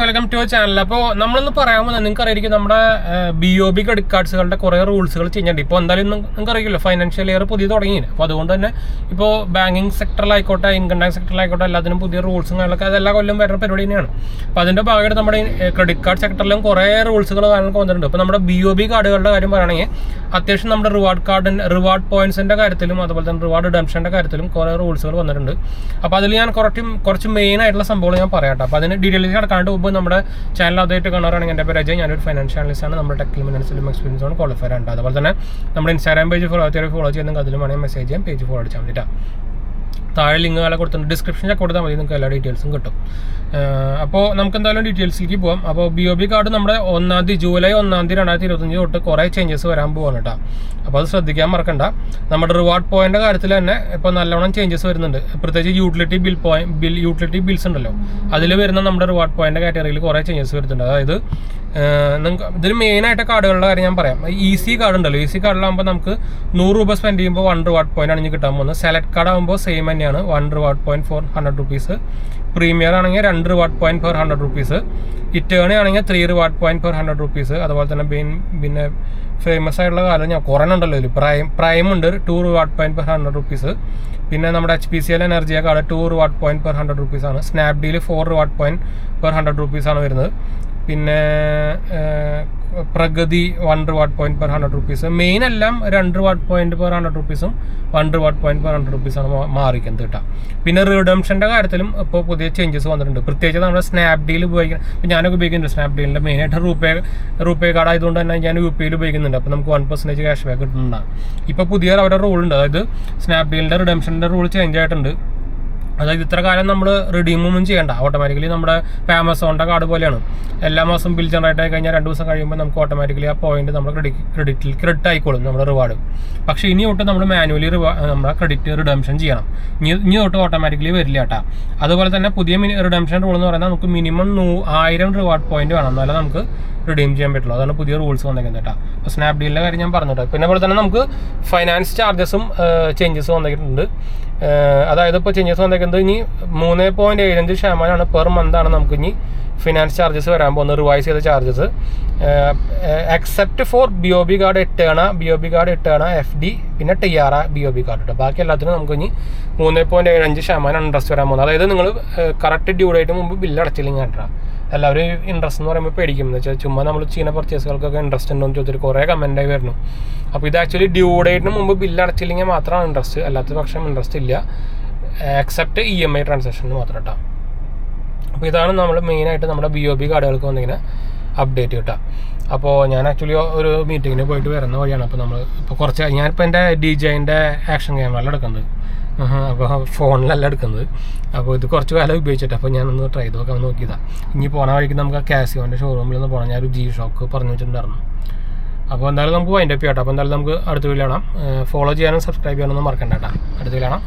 Welcome to channel. അപ്പോൾ നമ്മളൊന്ന് പറയാമോ, നിങ്ങൾക്ക് അറിയായിരിക്കും നമ്മുടെ BOB ക്രെഡിറ്റ് കാർഡ്സുകളുടെ കുറേ റൂൾസുകൾ ചെയ്യുന്നുണ്ട്. ഇപ്പോൾ എന്തായാലും നിങ്ങൾക്ക് അറിയില്ല, ഫൈനാൻഷ്യൽ ഇയർ പുതിയ തുടങ്ങി. അപ്പോൾ അതുകൊണ്ട് തന്നെ ഇപ്പോൾ ബാങ്കിങ് സെക്ടറിലായിക്കോട്ടെ, ഇൻകം ടാക്സ് സെക്ടറിലായിക്കോട്ടെ, എല്ലാത്തിനും പുതിയ റൂൾസും കാര്യങ്ങളൊക്കെ അതെല്ലാ കൊല്ലം വരുന്ന പരിപാടി തന്നെയാണ്. അപ്പോൾ അതിൻ്റെ ഭാഗമായിട്ട് നമ്മുടെ ക്രെഡിറ്റ് കാർഡ് സെക്ടറിലും കുറേ റൂൾസുകൾ കാര്യങ്ങളൊക്കെ വന്നിട്ടുണ്ട്. അപ്പോൾ നമ്മുടെ BOB കാർഡുകളുടെ കാര്യം പറയുകയാണെങ്കിൽ അത്യാവശ്യം നമ്മുടെ റിവാർഡ് പോയിന്റ്സിൻ്റെ കാര്യത്തിലും അതുപോലെ തന്നെ റിവാർഡ് റിഡംഷൻ്റെ കാര്യത്തിലും കുറേ റൂൾസുകൾ വന്നിട്ടുണ്ട്. അപ്പോൾ അതിൽ ഞാൻ കുറച്ച് മെയിൻ ആയിട്ടുള്ള സംഭവങ്ങൾ ഞാൻ പറയാം. അപ്പോൾ അതിന് ഡീറ്റെയിൽസ് കടക്കാണ്ട് മുമ്പ് നമ്മുടെ ചാനൽ ആദ്യമായിട്ട് കാണാറാണെങ്കിൽ എൻ്റെ പേര് അജയ്, ഞാനൊരു ഫൈനാൻഷ്യൽ അനലിസ്റ്റ് ആണ്. നമ്മുടെ ടെക്നിക്കൽ ഫിനാൻസിലും എക്സ്പീരിയൻസ് ആണ്, ക്വാളിഫൈഡ് ആണ്. അതുപോലെ തന്നെ നമ്മുടെ ഇൻസ്റ്റാഗ്രാം പേജ് ഫോളോ ചെയ്യുന്നെങ്കിൽ അതിലും വേണമെങ്കിൽ മെസ്സേജ് ചെയ്യാം, പേജ് ഫോളോ അടിച്ചാൽ വേണ്ടിയിട്ടാണ്. താഴെ ലിങ്ക് വില കൊടുത്തിട്ടുണ്ട്, ഡിസ്ക്രിപ്ഷനിൽ കൊടുത്താൽ മതി, നിങ്ങൾക്ക് എല്ലാ ഡീറ്റെയിൽസും കിട്ടും. അപ്പോൾ നമുക്ക് എന്തായാലും ഡീറ്റെയിൽസിലേക്ക് പോകാം. അപ്പോൾ BOB കാർഡ് നമ്മുടെ ജൂലൈ 1 2025 തൊട്ട് കുറേ ചേഞ്ചസ് വരാൻ പോവാണ് കേട്ടോ. അപ്പോൾ അത് ശ്രദ്ധിക്കാൻ മറക്കണ്ട. നമ്മുടെ റിവാർഡ് പോയിൻ്റെ കാര്യത്തിൽ തന്നെ ഇപ്പോൾ നല്ലോണം ചേഞ്ചസ് വരുന്നുണ്ട്. പ്രത്യേകിച്ച് യൂട്ടിലിറ്റി ബിൽസ് ഉണ്ടല്ലോ, അതിൽ വരുന്ന നമ്മുടെ റിവാർഡ് പോയിൻ്റെ കാറ്റഗറിയിൽ കുറേ ചേഞ്ചസ് വരുന്നുണ്ട്. അതായത് നിങ്ങൾക്ക് ഇതിൽ മെയിനായിട്ട് കാർഡുകളുടെ കാര്യം ഞാൻ പറയാം. ഈസി കാർഡ് ഉണ്ടല്ലോ, ഈസി കാർഡിലാകുമ്പോൾ നമുക്ക് 100 രൂപ സ്പെൻഡ് ചെയ്യുമ്പോൾ 1 റിവാർഡ് പോയിന്റ് ആണ് കിട്ടാൻ പോകുന്നത്. സെലക്ട് കാർഡ് ആകുമ്പോൾ സെയിം തന്നെയാണ്, 1 reward point for 100 rupees. Premier ആണെങ്കിൽ 2 റിവാർഡ് പോയിന്റ് പെർ 100 റുപ്പീസ്. ഇറ്റേണി ആണെങ്കിൽ 3 റിവാർഡ് പോയിന്റ് പെർ 100 റുപ്പീസ്. അതുപോലെ തന്നെ പിന്നെ ഫേമസ് ആയിട്ടുള്ള കാലം ഞാൻ കുറേ ഉണ്ടല്ലോ ഇതിൽ. പ്രൈം ഉണ്ട്, 2 റിവാർഡ് പോയിന്റ് പെർ 100 റുപ്പീസ്. പിന്നെ നമ്മുടെ HPCL energy card 2 reward point per 100 rupees ആണ്. Snapdeal 4 reward point per 100 rupees ആണ് വരുന്നത്. പിന്നെ Pragati 1 reward point per 100 rupees. Main എല്ലാം 2 റിവാർഡ് പോയിന്റ് പെർ 100 റുപ്പീസും 1 റിവാർഡ് പോയിന്റ് പെർ 100 റുപ്പീസാണ് മാറിക്കുന്നത് കേട്ടോ. പിന്നെ റിഡംഷൻ്റെ കാര്യത്തിലും ഇപ്പോൾ പുതിയ ചേഞ്ചസ് വന്നിട്ടുണ്ട്. പ്രത്യേകിച്ച് നമ്മുടെ സ്നാപ്ഡീൽ ഉപയോഗിക്കണം. ഇപ്പോൾ ഞാനൊക്കെ ഉപയോഗിക്കുന്നുണ്ട് സ്നാപ്ഡീലിൻ്റെ. മെയിനായിട്ട് റൂപേ കാർഡ് ആയതുകൊണ്ട് തന്നെ ഞാൻ UPയിൽ ഉപയോഗിക്കുന്നുണ്ട്. അപ്പോൾ നമുക്ക് 1% ക്യാഷ് ബാക്ക് കിട്ടുന്നുണ്ടാകും. ഇപ്പോൾ പുതിയ അവരുടെ റൂളുണ്ട്, അതായത് സ്നാപ്ഡീലിൻ്റെ റിഡംഷൻ്റെ റൂൾ ചേഞ്ച് ആയിട്ടുണ്ട്. അതായത് ഇത്ര കാലം നമ്മൾ റിഡീമൊന്നും ചെയ്യേണ്ട, ഓട്ടോമാറ്റിക്കലി നമ്മുടെ ആമസോണിൻ്റെ കാർഡ് പോലെയാണ്. എല്ലാ മാസം ബിൽ ജനറേറ്റ് ആയി കഴിഞ്ഞാൽ 2 ദിവസം കഴിയുമ്പോൾ നമുക്ക് ഓട്ടോമാറ്റിക്കലി ആ പോയിന്റ് നമ്മുടെ ക്രെഡിറ്റ് ആയിക്കോളും നമ്മുടെ റിവാർഡ്. പക്ഷേ ഇനി തൊട്ട് നമ്മൾ മാനുവലി നമ്മുടെ ക്രെഡിറ്റ് റിഡംഷൻ ചെയ്യണം. ഇനി തൊട്ട് ഓട്ടോമാറ്റിക്കലി വരില്ല കേട്ടോ. അതുപോലെ തന്നെ പുതിയ റിഡംഷൻ റൂൾ എന്ന് പറയുന്നത് നമുക്ക് മിനിമം 1000 റിവാർഡ് പോയിന്റ് വേണം, എന്നാലും നമുക്ക് റിഡീം ചെയ്യാൻ പറ്റുള്ളൂ. അതാണ് പുതിയ റൂൾസ് വന്നിരിക്കുന്നത് കേട്ടോ. അപ്പോൾ സ്നാപ്ഡീലിൻ്റെ കാര്യം ഞാൻ പറഞ്ഞിട്ട്, പിന്നെ അതുപോലെ തന്നെ നമുക്ക് ഫൈനാൻസ് ചാർജസും ചേഞ്ചസ് വന്നിട്ടുണ്ട്. അതായത് ഇപ്പോൾ ചേഞ്ചസ് വന്നിരിക്കുന്നത് ഇനി 3.75% പെർ മന്താണ് നമുക്ക് ഇനി ഫിനാൻസ് ചാർജസ് വരാൻ പോകുന്നത്, റിവൈസ് ചെയ്ത charges. Except for BOB card 8 FD പിന്നെ TR BOB കാർഡ് കേട്ടോ. ബാക്കി എല്ലാത്തിനും നമുക്ക് ഇനി 3.75% ഇൻട്രസ്റ്റ് വരാൻ പോകുന്നത്. അതായത് നിങ്ങൾ കറക്റ്റ് ഡ്യൂ ഡേറ്റ് മുമ്പ് ബില്ല് അടച്ചില്ലെങ്കിൽ കേട്ടോ. എല്ലാവരും ഇൻട്രസ്റ്റ് എന്ന് പറയുമ്പോൾ പേടിക്കും, എന്ന് വെച്ചാൽ ചുമ്മാ നമ്മൾ ചെയ്യുന്ന പർച്ചേസുകൾക്കൊക്കെ ഇൻട്രസ്റ്റ് ഉണ്ടോ എന്ന് ചോദിച്ചിട്ട് കുറേ കമൻറ്റായി വരുന്നു. അപ്പോൾ ഇത് ആക്ച്വലി ഡ്യൂ ഡേറ്റിന് മുമ്പ് ബില്ല് അടച്ചില്ലെങ്കിൽ മാത്രമാണ് ഇൻട്രസ്റ്റ്, അല്ലാത്ത പക്ഷം ഇൻട്രസ്റ്റ് ഇല്ല. എക്സെപ്റ്റ് EMI ട്രാൻസാക്ഷന് മാത്രം കേട്ടോ. അപ്പോൾ ഇതാണ് നമ്മൾ മെയിനായിട്ട് നമ്മുടെ BOB കാർഡുകൾക്ക് വന്നിങ്ങനെ അപ്ഡേറ്റ് കിട്ടുക. അപ്പോൾ ഞാൻ ആക്ച്വലി ഒരു മീറ്റിങ്ങിന് പോയിട്ട് വരുന്ന വഴിയാണ്. അപ്പോൾ ഇപ്പോൾ ഞാനിപ്പോൾ എൻ്റെ DJIൻ്റെ ആക്ഷൻ ക്യാമറയിലാണ് എടുക്കുന്നത്, അപ്പോൾ ഫോണിലല്ല എടുക്കുന്നത്. അപ്പോൾ ഇത് കുറച്ച് കാലം ഉപയോഗിച്ചിട്ട് അപ്പോൾ ഞാനൊന്ന് ട്രൈ ചെയ്ത് നോക്കിയതാണ്. ഇനി പോണ വഴിക്ക് നമുക്ക് കാസിയോൻ്റെ ഷോറൂമിൽ ഒന്ന് പോകണം. ഞാനൊരു G-Shock പറഞ്ഞു വെച്ചിട്ടുണ്ടായിരുന്നു. അപ്പോൾ എന്തായാലും നമുക്ക് വൈൻഡപ്പ് ചെയ്യാം കേട്ടോ. അപ്പോൾ എന്തായാലും നമുക്ക് അടുത്ത വീഡിയോ കാണാം. ഫോളോ ചെയ്യാനും സബ്സ്ക്രൈബ് ചെയ്യാനൊന്നും മറക്കണ്ട കേട്ടോ. അടുത്ത വീഡിയോ കാണാം.